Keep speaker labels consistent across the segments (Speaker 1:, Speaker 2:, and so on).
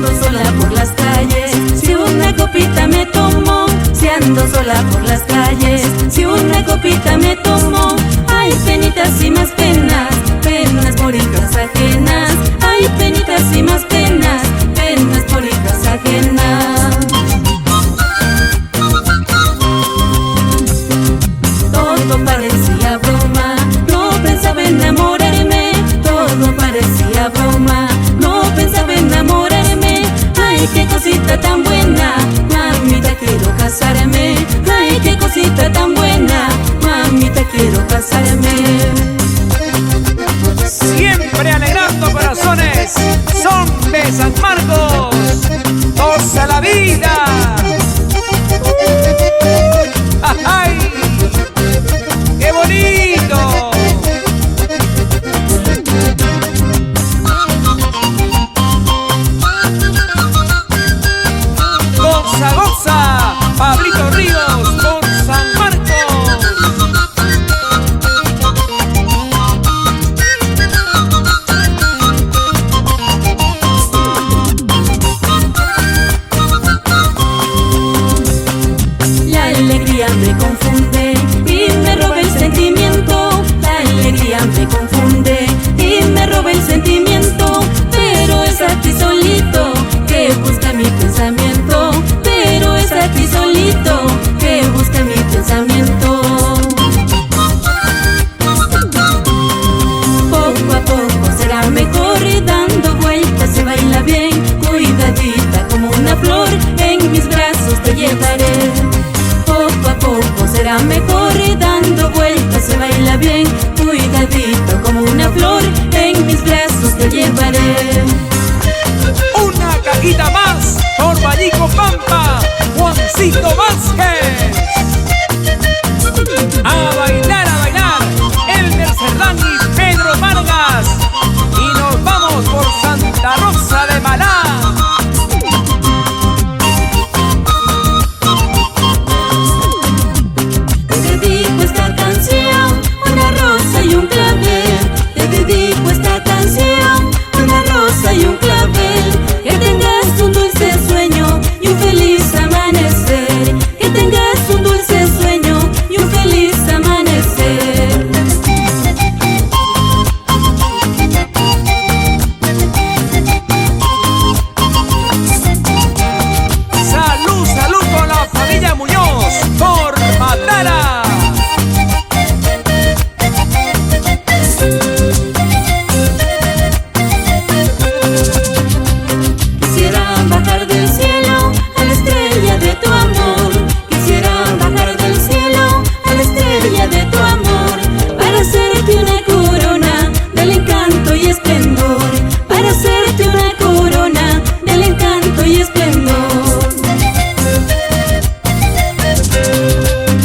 Speaker 1: ando sola por las calles, si una copita me tomo, si ando sola por las calles, si una copita me tomo, hay penitas y más penas, penas por hijas ajenas, hay penitas y más penas, penas por hijas ajenas. Todo parecía broma, no pensaba enamorarme, todo parecía broma, no pensaba enamorarme. Ay, qué cosita tan buena, mamita, quiero casarme. Ay, qué cosita tan buena, mamita, quiero casarme.
Speaker 2: Siempre alegrando corazones, son de San Marcos, goza la vida. ¡Ay! ¡Qué bonito! Goza, goza, Pablito Ríos con San Marcos.
Speaker 1: La alegría me confunde y me roba el sentimiento, la alegría me confunde y me roba el sentimiento, pero es a ti solito que busca mi pensamiento, pero es a ti solito que busca mi pensamiento. Poco a poco será mejor y dando vueltas se baila bien, cuidadita como una flor, en mis brazos te llevaré. Poco a poco será mejor y dando vueltas se baila bien, cuidadito como una flor, en mis brazos te llevaré.
Speaker 2: Una cajita más por Vallico Pampa, Juancito Vázquez. A bailar, Elmer Cerdán y Pedro Vargas. Y nos vamos por Santa Rosa de Malá.
Speaker 1: Te dedico esta canción, una rosa y un clavel. Te dedico esta canción, una rosa y un clavel. Que tengas un dulce sueño y un feliz amanecer. Que tengas un dulce sueño y un feliz amanecer.
Speaker 2: Salud, salud con la familia Muñoz por Matara.
Speaker 1: Quisiera bajar del cielo a la estrella de tu amor. Quisiera bajar del cielo a la estrella de tu amor, para hacerte una corona del encanto y esplendor, para hacerte una corona del encanto y esplendor.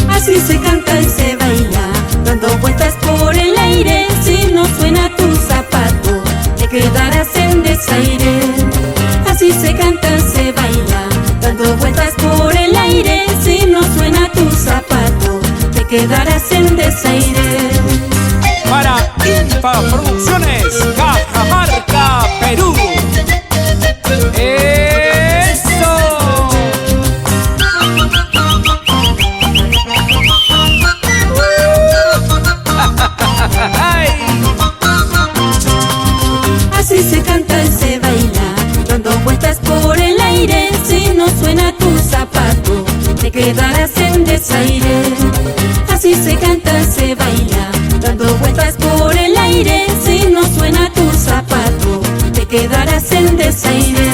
Speaker 1: Así se canta y se baila, dando vueltas por el aire. Si no suena tu zapato, te quedarás en desaire. Así se canta, se baila, dando vueltas por el aire. Si no suena tu zapato, te quedarás en desaire.
Speaker 2: Para Infa Producciones, Cajamarca, Perú. ¡Eso! ¡Ay!
Speaker 1: Así se canta y se baila, dando vueltas por el aire. Si no suena tu zapato, te quedarás en desaire. Así se canta, se baila, dando vueltas por el aire. Si no suena tu zapato, te quedarás en desaire.